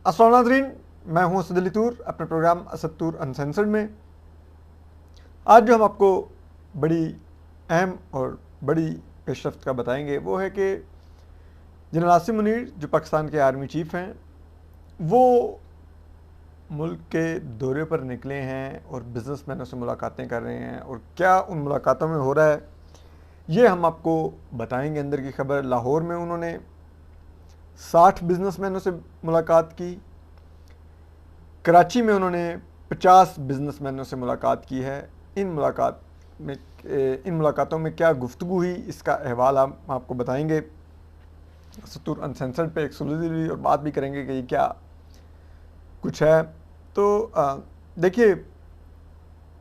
अस्सलाम नाज़रीन, मैं हूं असद अली तूर अपने प्रोग्राम असद तूर अनसेंसर्ड में। आज जो हम आपको बड़ी अहम और बड़ी पेशरफ्त का बताएंगे वो है कि जनरल आसिम मुनीर जो पाकिस्तान के आर्मी चीफ़ हैं, वो मुल्क के दौरे पर निकले हैं और बिज़नेसमैनों से मुलाकातें कर रहे हैं। और क्या उन मुलाकातों में हो रहा है ये हम आपको बताएंगे। अंदर की खबर, लाहौर में उन्होंने 60 बिज़नेसमैनों से मुलाकात की। कराची में उन्होंने 50 बिजनेसमैनों से मुलाकात की है। इन मुलाकातों में क्या गुफ्तगू हुई, इसका अहवाल हम आपको बताएंगे। सतूर अनसेंसर्ड पे एक्सक्लूसिवली और बात भी करेंगे कि ये क्या कुछ है। तो देखिए,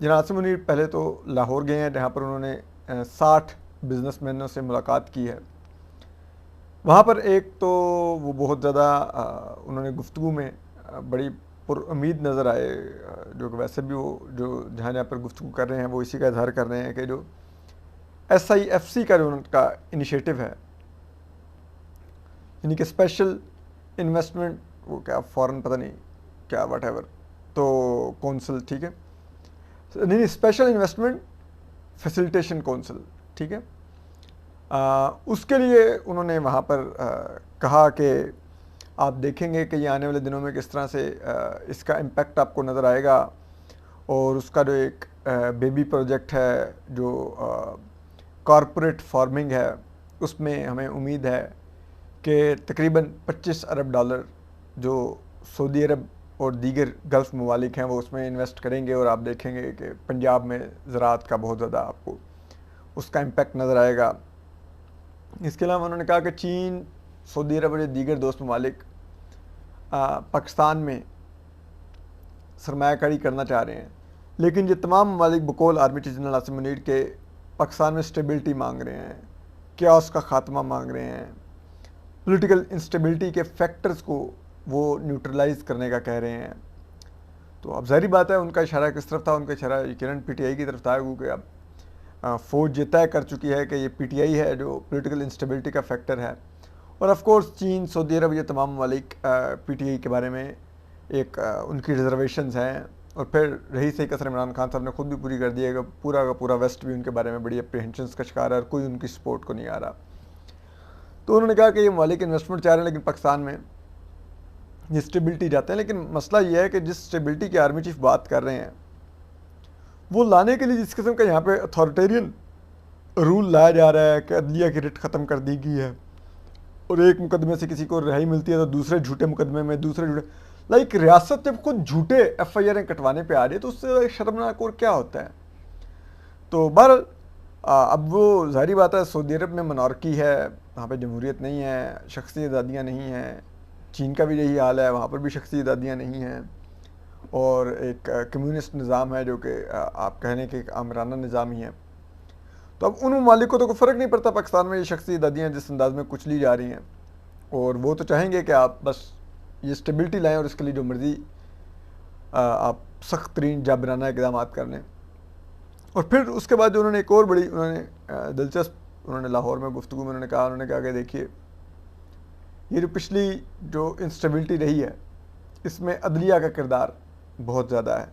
जनाब आसिम मुनीर पहले तो लाहौर गए हैं, जहाँ पर उन्होंने 60 बिजनेसमैनों से मुलाकात की है। वहाँ पर एक तो वो बहुत ज़्यादा उन्होंने गुफ्तगू में बड़ी पुरुम्मीद नज़र आए, जो कि वैसे भी वो जो जहाँ जहाँ पर गुफ्तगू कर रहे हैं वो इसी का इजहार कर रहे हैं कि जो SIFC का जो उनका इनिशिएटिव है, यानी कि स्पेशल इन्वेस्टमेंट, वो क्या फ़ॉरेन पता नहीं क्या वट एवर, तो कौंसल, ठीक है, नहीं स्पेशल इन्वेस्टमेंट फैसिलिटेशन कौंसल, ठीक है। उसके लिए उन्होंने वहाँ पर कहा कि आप देखेंगे कि ये आने वाले दिनों में किस तरह से इसका इम्पेक्ट आपको नज़र आएगा। और उसका जो एक बेबी प्रोजेक्ट है जो कॉरपोरेट फार्मिंग है, उसमें हमें उम्मीद है कि तकरीबन 25 अरब डॉलर जो सऊदी अरब और दीगर गल्फ़ ममालिक हैं वो उसमें इन्वेस्ट करेंगे। और आप देखेंगे कि पंजाब में ज़राअत का बहुत ज़्यादा आपको उसका इम्पेक्ट नज़र आएगा। इसके अलावा उन्होंने कहा कि चीन, सऊदी अरब और दीगर दोस्त ममालिक पाकिस्तान में सरमायाकारी करना चाह रहे हैं, लेकिन ये तमाम ममालिक बकौल army chief general Asim Munir के पाकिस्तान में स्टेबिलिटी मांग रहे हैं, क्यास का ख़ात्मा मांग रहे हैं, पॉलिटिकल इंस्टेबिलिटी के फैक्टर्स को वो न्यूट्रलाइज करने का कह रहे हैं। तो अब ज़ाहिर बात है उनका इशारा किस तरफ था, उनका इशारा किरण PTI की तरफ था, क्योंकि अब फ़ौज ये तय कर चुकी है कि ये PTI है जो पॉलिटिकल इंस्टेबिलिटी का फैक्टर है। और ऑफ कोर्स चीन, सऊदी अरब, ये तमाम ममालिक PTI के बारे में एक उनकी रिजर्वेशंस हैं। और फिर रही सही कसर इमरान खान साहब ने खुद भी पूरी कर दी है कि पूरा का पूरा वेस्ट भी उनके बारे में बड़ी अप्रीहेंशंस का शिकार है और कोई उनकी सपोर्ट को नहीं आ रहा। तो उन्होंने कहा कि ये ममालिक इन्वेस्टमेंट चाह रहे हैं, लेकिन पाकिस्तान में ये स्टेबिलिटी चाहते हैं। लेकिन मसला ये है कि जिस स्टेबिलिटी की आर्मी चीफ बात कर रहे हैं वो लाने के लिए जिस किस्म का यहाँ पे अथॉरिटेरियन रूल लाया जा रहा है कि अदलिया की रिट ख़त्म कर दी गई है और एक मुकदमे से किसी को रिहाई मिलती है तो दूसरे झूठे मुकदमे में दूसरे झूठे, लाइक रियासत जब खुद झूठे FIR कटवाने पे आ रही है तो उससे शर्मनाक और क्या होता है। तो बहरहाल अब वो ज़ाहिर बात है सऊदी अरब में मनॉर्की है, वहाँ पे जमहूरियत नहीं है, शख्सी आज़ादियाँ नहीं हैं। चीन का भी यही हाल है, वहाँ पर भी शख्सी आज़ादियाँ नहीं हैं और एक कम्युनिस्ट निज़ाम है जो कि आप कहने के एक आमराना निज़ाम ही है। तो अब उन ममालिक को तो कोई फ़र्क नहीं पड़ता पाकिस्तान में ये शख्सी आज़ादियाँ जिस अंदाज में कुचली जा रही हैं, और वो तो चाहेंगे कि आप बस ये स्टेबिलिटी लाएँ और इसके लिए जो मर्ज़ी आप सख्त तरीन जाबराना इक़दाम कर लें। और फिर उसके बाद जो उन्होंने एक और बड़ी उन्होंने दिलचस्प उन्होंने लाहौर में गुफ्तगू में उन्होंने कहा कि देखिए ये जो पिछली जो इंस्टेबिलिटी रही है इसमें अदलिया का किरदार बहुत ज़्यादा है।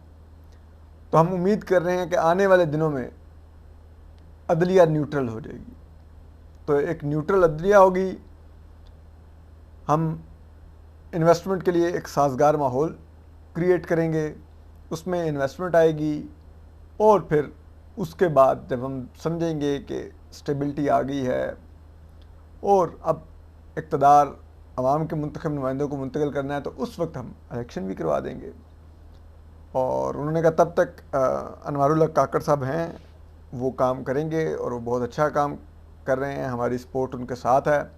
तो हम उम्मीद कर रहे हैं कि आने वाले दिनों में अदलिया न्यूट्रल हो जाएगी। तो एक न्यूट्रल अदलिया होगी, हम इन्वेस्टमेंट के लिए एक साजगार माहौल क्रिएट करेंगे, उसमें इन्वेस्टमेंट आएगी और फिर उसके बाद जब हम समझेंगे कि स्टेबिलिटी आ गई है और अब इक़्तिदार अवाम के मुंतखब नुमाइंदों को मुंतकिल करना है तो उस वक्त हम इलेक्शन भी करवा देंगे। और उन्होंने कहा तब तक अनवारुल्लाह काकड़ साहब हैं, वो काम करेंगे और वो बहुत अच्छा काम कर रहे हैं, हमारी सपोर्ट उनके साथ है।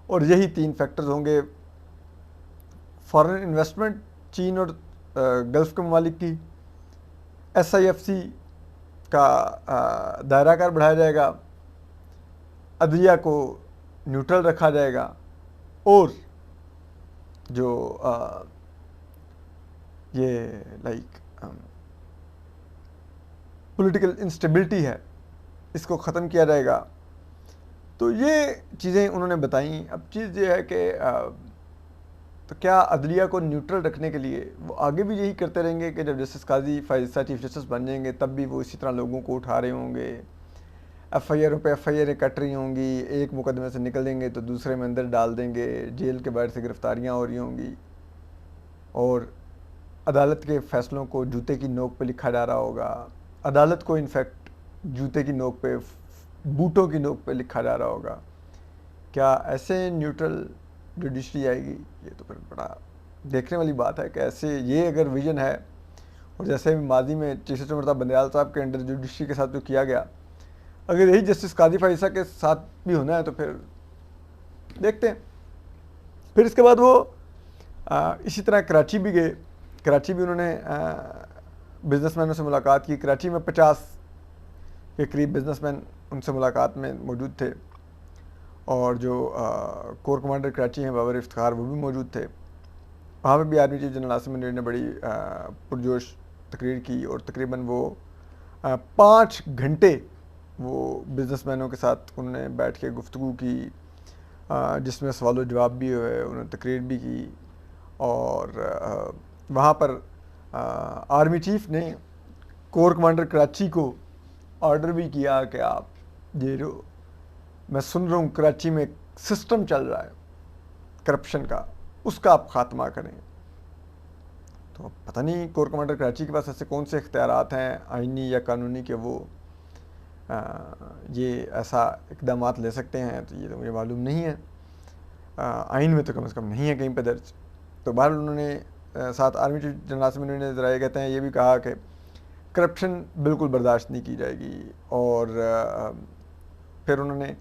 और यही 3 फैक्टर्स होंगे, फॉरेन इन्वेस्टमेंट चीन और गल्फ़ के ममालिक की, SIFC का दायराकार बढ़ाया जाएगा, अदलिया को न्यूट्रल रखा जाएगा और जो ये लाइक पॉलिटिकल इंस्टेबिलिटी है इसको ख़त्म किया जाएगा। तो ये चीज़ें उन्होंने बताई। अब चीज़ ये है कि तो क्या अदलिया को न्यूट्रल रखने के लिए वो आगे भी यही करते रहेंगे कि जब जस्टिस काजी फायज़ चीफ जस्टिस बन जाएंगे तब भी वो इसी तरह लोगों को उठा रहे होंगे, एफआईआर पे एफआईआर कट रही होंगी, एक मुकदमे से निकल देंगे तो दूसरे में अंदर डाल देंगे, जेल के बाहर से गिरफ्तारियाँ हो रही होंगी और अदालत के फ़ैसलों को जूते की नोक पे लिखा जा रहा होगा, अदालत को इनफैक्ट जूते की नोक पे, बूटों की नोक पे लिखा जा रहा होगा। क्या ऐसे न्यूट्रल जुडिशरी आएगी? ये तो फिर बड़ा देखने वाली बात है कि ऐसे ये अगर विजन है, और जैसे भी माजी में चीफ जस्टिस उमर बंदयाल साहब के अंडर जुडिशरी के साथ जो किया गया, अगर यही जस्टिस काजी फाइसा के साथ भी होना है तो फिर देखते हैं। फिर इसके बाद वो इसी तरह कराची भी गए। कराची भी उन्होंने बिजनेसमैनों से मुलाकात की। कराची में 50 के करीब बिजनेसमैन उनसे मुलाकात में मौजूद थे और जो कोर कमांडर कराची हैं बाबर इफ्तिखार वो भी मौजूद थे। वहाँ पे भी army chief general Asim Munir ने बड़ी पुरजोश तकरीर की और तकरीबन वो 5 घंटे वो बिजनेसमैनों के साथ उन्होंने बैठ के गुफ्तगू की, जिसमें सवाल जवाब भी हुए, उन्होंने तकरीर भी की। और वहाँ पर आर्मी चीफ ने कोर कमांडर कराची को ऑर्डर भी किया कि आप ये जो मैं सुन रहा हूँ कराची में एक सिस्टम चल रहा है करप्शन का, उसका आप ख़ात्मा करें। तो पता नहीं कोर कमांडर कराची के पास ऐसे कौन से इख्तियारात हैं आइनी या कानूनी कि वो ये ऐसा इक़दामात ले सकते हैं, तो ये तो मुझे मालूम नहीं है। आइन में तो कम से कम नहीं है कहीं पर दर्ज। तो बहरहाल उन्होंने साथ army chief general Asim Munir ने ज़रा कहते हैं ये भी कहा कि करप्शन बिल्कुल बर्दाश्त नहीं की जाएगी। और फिर उन्होंने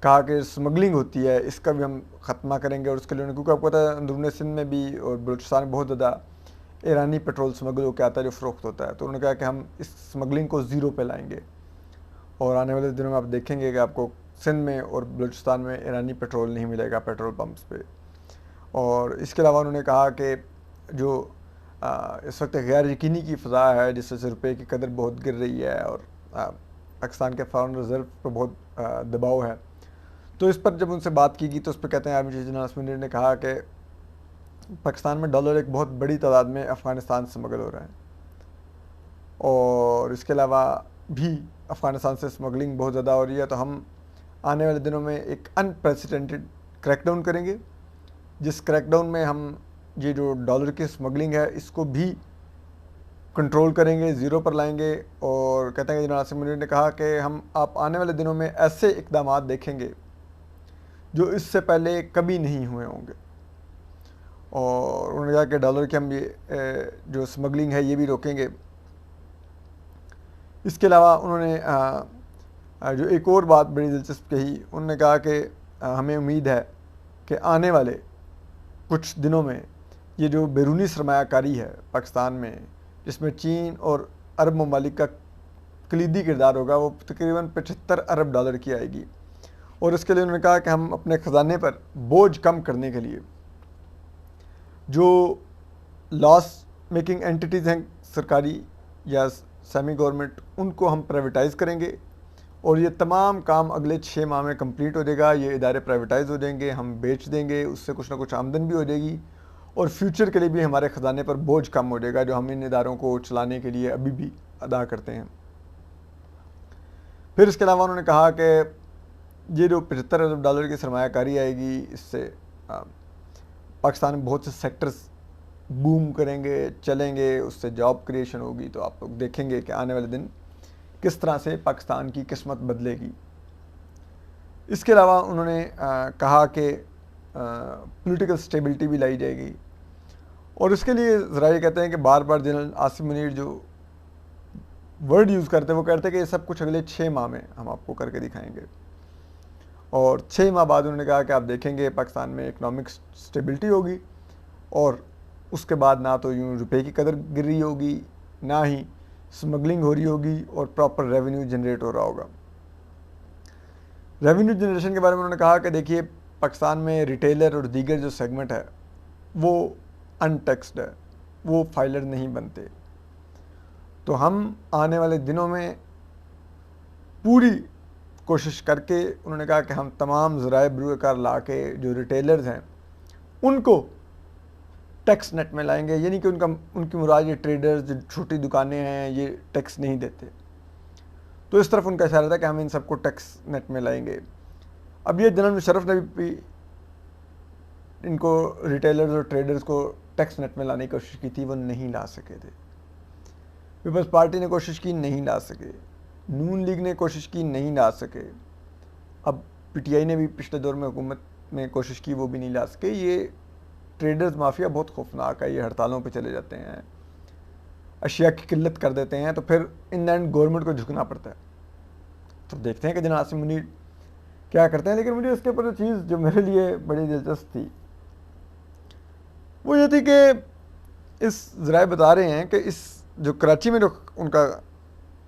कहा कि स्मगलिंग होती है इसका भी हम ख़त्मा करेंगे, और उसके लिए क्योंकि आपको पता है अंदरूनी सिंध में भी और बलूचिस्तान में बहुत ज़्यादा ईरानी पेट्रोल स्मगल होकर आता है जो फ़रोख्त होता है। तो उन्होंने कहा कि हम इस स्मगलिंग को ज़ीरो पे लाएंगे और आने वाले दिनों में आप देखेंगे कि आपको सिंध में और बलूचिस्तान में ईरानी पेट्रोल नहीं मिलेगा पेट्रोल पम्प्स पे। और इसके अलावा उन्होंने कहा कि जो इस वक्त गैर यकीनी की फ़ज़ा है जिससे रुपये की कदर बहुत गिर रही है और पाकिस्तान के फॉरेन रिज़र्व पर बहुत दबाव है, तो इस पर जब उनसे बात की गई तो उस पर कहते हैं army chief general Asim Munir ने कहा कि पाकिस्तान में डॉलर एक बहुत बड़ी तादाद में अफ़गानिस्तान से स्मगल हो रहा है और इसके अलावा भी अफ़गानिस्तान से स्मगलिंग बहुत ज़्यादा हो रही है। तो हम आने वाले दिनों में एक अनप्रेसिडेंटेड क्रैकडाउन करेंगे, जिस क्रैकडाउन में हम ये जो डॉलर की स्मगलिंग है इसको भी कंट्रोल करेंगे, ज़ीरो पर लाएंगे। और कहते हैं कि जनरल आसिम मुनीर ने कहा कि हम आप आने वाले दिनों में ऐसे इक़दामात देखेंगे जो इससे पहले कभी नहीं हुए होंगे। और उन्होंने कहा कि डॉलर की हम ये जो स्मगलिंग है ये भी रोकेंगे। इसके अलावा उन्होंने जो एक और बात बड़ी दिलचस्प कही, उन्होंने कहा कि हमें उम्मीद है कि आने वाले कुछ दिनों में ये जो बैरूनी सरमायाकारी है पाकिस्तान में, जिसमें चीन और अरब ममालिक का कलीदी किरदार होगा, वो तकरीबन 75 अरब डॉलर की आएगी। और इसके लिए उन्होंने कहा कि हम अपने ख़जाने पर बोझ कम करने के लिए जो लॉस मेकिंग एंटिटीज़ हैं सरकारी या सेमी गवर्नमेंट, उनको हम प्राइवेटाइज़ करेंगे और ये तमाम काम अगले 6 माह में कंप्लीट हो जाएगा। ये इदारे प्राइवेटाइज़ हो जाएंगे, हम बेच देंगे, उससे कुछ ना कुछ आमदन भी हो जाएगी और फ्यूचर के लिए भी हमारे ख़जाने पर बोझ कम हो जाएगा जो हम इन इदारों को चलाने के लिए अभी भी अदा करते हैं। फिर इसके अलावा उन्होंने कहा कि ये जो 75 अरब डॉलर की सरमायाकारी आएगी, इससे पाकिस्तान में बहुत से सेक्टर्स बूम करेंगे, चलेंगे, उससे जॉब क्रिएशन होगी। तो आप लोग देखेंगे कि आने वाले दिन किस तरह से पाकिस्तान की किस्मत बदलेगी। इसके अलावा उन्होंने कहा कि पॉलिटिकल स्टेबिलिटी भी लाई जाएगी और इसके लिए ज़रा ये कहते हैं कि बार बार जनरल आसिम मुनीर जो वर्ड यूज़ करते हैं वो कहते हैं कि ये सब कुछ अगले 6 माह में हम आपको करके दिखाएंगे। और 6 माह बाद उन्होंने कहा कि आप देखेंगे पाकिस्तान में इकनॉमिक स्टेबिलिटी होगी और उसके बाद ना तो यूँ रुपए की कदर गिर रही होगी, ना ही स्मगलिंग हो रही होगी और प्रॉपर रेवेन्यू जनरेट हो रहा होगा। रेवेन्यू जनरेशन के बारे में उन्होंने कहा कि देखिए पाकिस्तान में रिटेलर और दीगर जो सेगमेंट है वो अनटैक्सड है, वो फाइलर नहीं बनते। तो हम आने वाले दिनों में पूरी कोशिश करके, उन्होंने कहा कि हम तमाम ज़राए बरूकार ला के जो रिटेलर्स हैं उनको टैक्स नेट में लाएंगे, यानी कि उनकी मुराद ये ट्रेडर्स जो छोटी दुकानें हैं ये टैक्स नहीं देते, तो इस तरफ उनका इशारा था कि हम इन सबको टैक्स नेट में लाएंगे। अब ये जनरल मुशर्रफ ने भी इनको रिटेलर्स और ट्रेडर्स को टैक्स नेट में लाने की कोशिश की थी, वो नहीं ला सके थे। पीपल्स पार्टी ने कोशिश की, नहीं ला सके। नून लीग ने कोशिश की, नहीं ला सके। अब पीटीआई ने भी पिछले दौर में हुकूमत में कोशिश की, वो भी नहीं ला सके। ये ट्रेडर्स माफिया बहुत खौफनाक है, ये हड़तालों पे चले जाते हैं, अशिया की किल्लत कर देते हैं, तो फिर इन एंड गवर्नमेंट को झुकना पड़ता है। तो देखते हैं कि जनाब आसिम मुनीर क्या करते हैं। लेकिन मुझे इसके ऊपर जो चीज़ जो मेरे लिए बड़ी दिलचस्प थी वो ये थी कि इस ज़राए बता रहे हैं कि इस जो कराची में जो उनका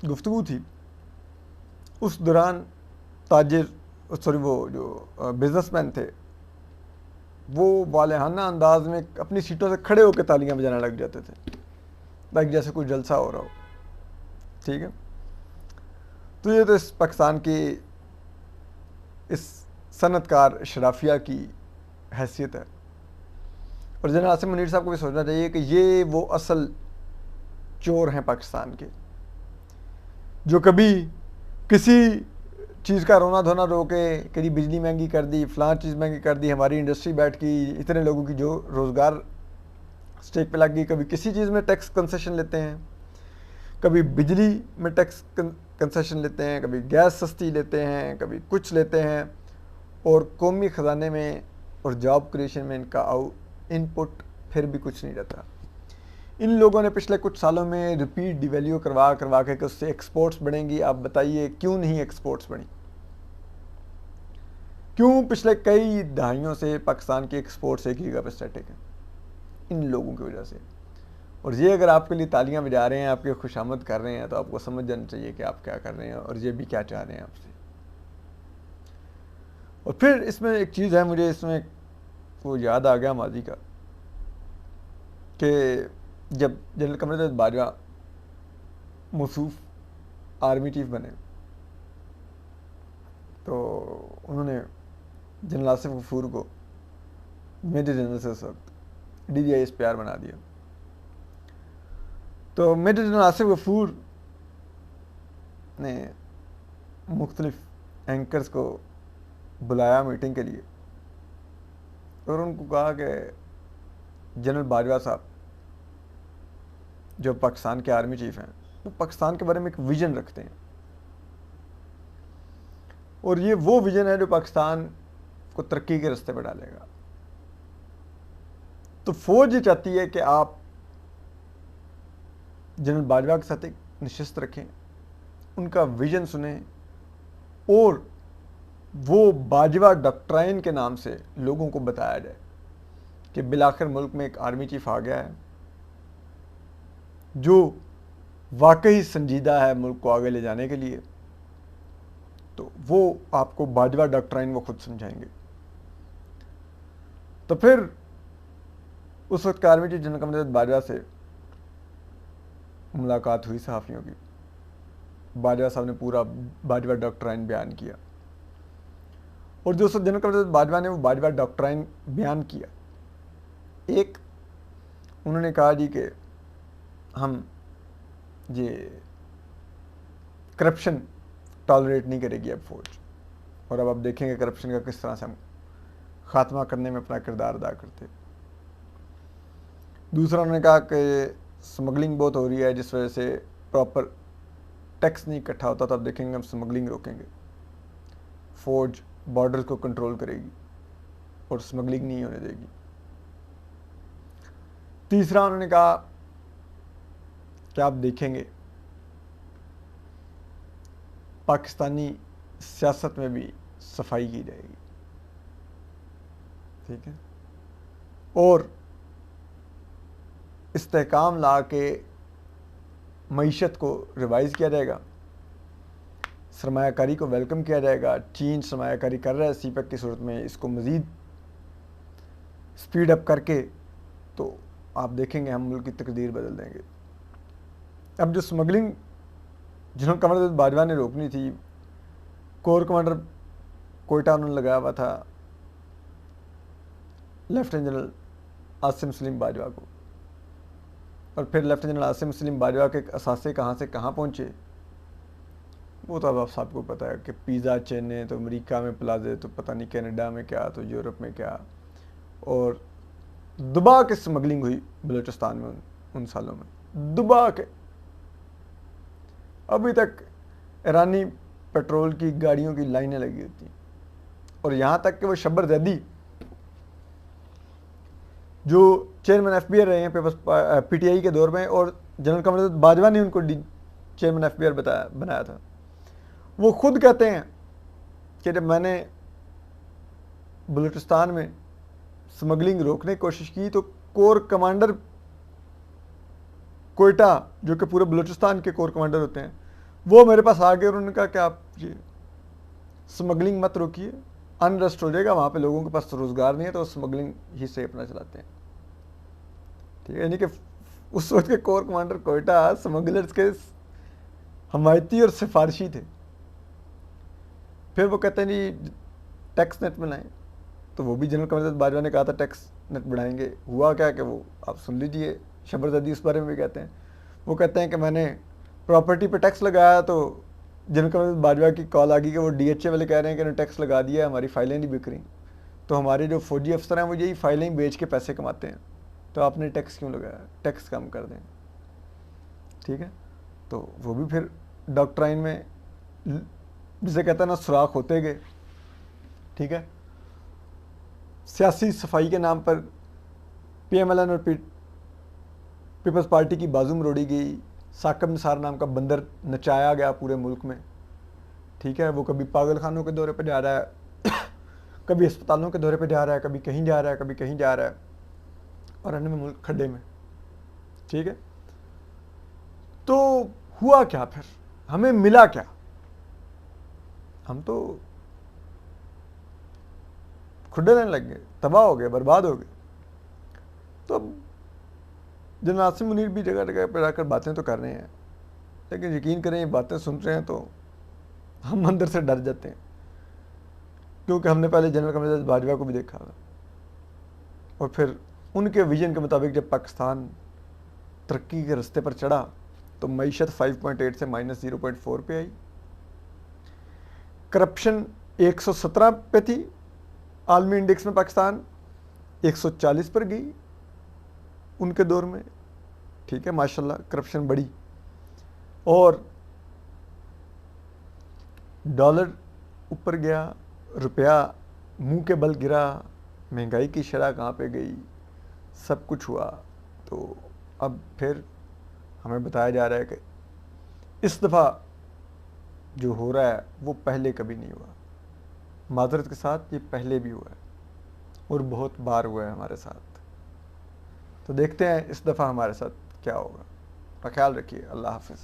गुफ्तगू थी उस दौरान ताजिर सॉरी वो जो बिजनेसमैन थे वो वालेहाना अंदाज में अपनी सीटों से खड़े होकर तालियां बजाने लग जाते थे, लाइक जैसे कोई जलसा हो रहा हो। ठीक है, तो ये तो इस पाकिस्तान की इस सनतकार शराफिया की हैसियत है। और जनरल आसिम मुनीर साहब को भी सोचना चाहिए कि ये वो असल चोर हैं पाकिस्तान के, जो कभी किसी चीज़ का रोना धोना रोके, कभी बिजली महंगी कर दी, फलां चीज़ महंगी कर दी, हमारी इंडस्ट्री बैठ गई, इतने लोगों की जो रोज़गार स्टेक पे लग गई। कभी किसी चीज़ में टैक्स कंसेशन लेते हैं, कभी बिजली में टैक्स कंसेशन लेते हैं, कभी गैस सस्ती लेते हैं, कभी कुछ लेते हैं, और कौमी ख़जाने में और जॉब क्रिएशन में इनका इनपुट फिर भी कुछ नहीं रहता। इन लोगों ने पिछले कुछ सालों में रिपीट डिवैल्यू करवा करवा के कि उससे एक्सपोर्ट्स बढ़ेंगी। आप बताइए क्यों नहीं एक्सपोर्ट्स बढ़ी? क्यों पिछले कई दहाइयों से पाकिस्तान की एक्सपोर्ट्स एक ही जगह पर स्टैटिक है? इन लोगों की वजह से। और ये अगर आपके लिए तालियां बजा रहे हैं, आपकी खुशामद कर रहे हैं, तो आपको समझ जाना चाहिए कि आप क्या कर रहे हैं और ये भी क्या चाह रहे हैं आपसे। और फिर इसमें एक चीज़ है, मुझे इसमें वो याद आ गया माजी का, कि जब जनरल कमर बाजवा मौसूफ आर्मी चीफ बने तो उन्होंने जनरल आसिफ गफूर को मेजर जनरल से उस वक्त DGISPR बना दिया। तो मेजर जनरल आसिफ गफूर ने मुख्तलिफ एंकर्स को बुलाया मीटिंग के लिए और उनको कहा कि जनरल बाजवा साहब जो पाकिस्तान के आर्मी चीफ हैं, वो पाकिस्तान के बारे में एक विज़न रखते हैं, और ये वो विज़न है जो पाकिस्तान को तरक्की के रास्ते पर डालेगा। तो फौज ये चाहती है कि आप जनरल बाजवा के साथ एक नशिस्त रखें, उनका विज़न सुने, और वो बाजवा डॉक्ट्राइन के नाम से लोगों को बताया जाए कि बिलाखिर मुल्क में एक आर्मी चीफ आ गया है जो वाकई संजीदा है मुल्क को आगे ले जाने के लिए। तो वो आपको बाजवा डॉक्ट्राइन वो खुद समझाएंगे। तो फिर उस वक्त आर्मी चीफ जनरल कमर बाजवा से मुलाकात हुई सहाफ़ियों की। बाजवा साहब ने पूरा बाजवा डॉक्ट्राइन बयान किया, और जो जनरल कमर बाजवा ने वो बाजवा डॉक्ट्राइन बयान किया, एक उन्होंने कहा जी कि हम ये करप्शन टॉलरेट नहीं करेगी अब फौज, और अब आप देखेंगे करप्शन का किस तरह से हम खात्मा करने में अपना किरदार अदा करते। दूसरा उन्होंने कहा कि स्मगलिंग बहुत हो रही है जिस वजह से प्रॉपर टैक्स नहीं इकट्ठा होता, तो आप देखेंगे हम स्मगलिंग रोकेंगे, फौज बॉर्डर्स को कंट्रोल करेगी और स्मगलिंग नहीं होने देगी। तीसरा उन्होंने कहा कि आप देखेंगे पाकिस्तानी सियासत में भी सफाई की जाएगी, ठीक है, और इस्तेहकाम ला के मईशत को रिवाइज़ किया जाएगा, सरमायाकारी को वेलकम किया जाएगा। चीन सरमायाकारी कर रहा है सीपेक की सूरत में, इसको मज़ीद स्पीड अप करके तो आप देखेंगे हम मुल्क की तकदीर बदल देंगे। अब जो स्मगलिंग जनरल कमर बाजवा ने रोकनी थी, कोर कमांडर कोयटा उन्होंने लगाया हुआ था, लेफ्टिनेंट जनरल आसिम सलीम बाजवा को। और फिर लेफ्टिनेंट जनरल आसिम सलीम बाजवा के असासे कहाँ से कहाँ पहुँचे वो तो अब आप सबको पता है कि पिज़्ज़ा चेन है तो अमेरिका में प्लाजे, तो पता नहीं कनाडा में क्या, तो यूरोप में क्या, और दुबा के स्मगलिंग हुई बलूचिस्तान में उन सालों में, दुबा के। अभी तक ईरानी पेट्रोल की गाड़ियों की लाइनें लगी होती, और यहाँ तक कि वो शब्बर जैदी जो चेयरमैन FBI रहे हैं PTI के दौर में, और जनरल कमर बाजवा ने उनको चेयरमैन FBI बनाया था, वो खुद कहते हैं कि जब मैंने बलूचिस्तान में स्मगलिंग रोकने की कोशिश की तो कोर कमांडर कोयटा, जो कि पूरे बलूचिस्तान के कोर कमांडर होते हैं, वो मेरे पास आ गए और उन्होंने कहा कि आप ये स्मगलिंग मत रोकिए, अनरेस्ट हो जाएगा, वहाँ पे लोगों के पास रोज़गार नहीं है, तो स्मगलिंग ही से अपना चलाते हैं। ठीक है, यानी कि उस वक्त के कोर कमांडर कोयटा स्मगलर्स के हमायती और सिफारशी थे। फिर वो कहते हैं जी टैक्स नेट बनाएं, तो वो भी जनरल कमर बाजवा ने कहा था टैक्स नेट बढ़ाएंगे। हुआ क्या कि वो आप सुन लीजिए, शब्बर जैदी उस बारे में भी कहते हैं। वो कहते हैं कि मैंने प्रॉपर्टी पे टैक्स लगाया, तो जनरल कमर बाजवा की कॉल आ गई कि वो DHA वाले कह रहे हैं कि उन्होंने टैक्स लगा दिया, हमारी फाइलें नहीं बिक रही, तो हमारे जो फौजी अफसर हैं वो यही फाइलें बेच के पैसे कमाते हैं, तो आपने टैक्स क्यों लगाया, टैक्स कम कर दें। ठीक है, तो वो भी फिर डॉक्ट्राइन में जिसे कहते हैं ना सुराख होते गए। ठीक है, सियासी सफाई के नाम पर PMLN और पीपल्स पार्टी की बाजू मरोड़ी गई, साकिब निसार नाम का बंदर नचाया गया पूरे मुल्क में। ठीक है, वो कभी पागल खानों के दौरे पे जा रहा है कभी अस्पतालों के दौरे पे जा रहा है, कभी कहीं जा रहा है, कभी कहीं जा रहा है, और अन्य में मुल्क खड्डे में। ठीक है, तो हुआ क्या फिर, हमें मिला क्या, हम तो खुड्डे लेने लग गए, तबाह हो गए, बर्बाद हो गए। तो अब जनरल आसिम मुनीर भी जगह जगह पर जाकर बातें तो कर रहे हैं, लेकिन यकीन करें ये बातें सुन रहे हैं तो हम अंदर से डर जाते हैं, क्योंकि हमने पहले जनरल कमर बाजवा को भी देखा था, और फिर उनके विजन के मुताबिक जब पाकिस्तान तरक्की के रास्ते पर चढ़ा तो मईशत 5.8 से -0.4 पे आई, करप्शन 117 पे थी, आलमी इंडेक्स में पाकिस्तान 140 पर गई उनके दौर में। ठीक है, माशाल्लाह करप्शन बढ़ी, और डॉलर ऊपर गया, रुपया मुंह के बल गिरा, महंगाई की शरह कहाँ पे गई, सब कुछ हुआ। तो अब फिर हमें बताया जा रहा है कि इस दफ़ा जो हो रहा है वो पहले कभी नहीं हुआ, माजरत के साथ ये पहले भी हुआ है और बहुत बार हुआ है हमारे साथ। तो देखते हैं इस दफ़ा हमारे साथ क्या होगा। ख्याल रखिए, अल्लाह हाफ़िज़।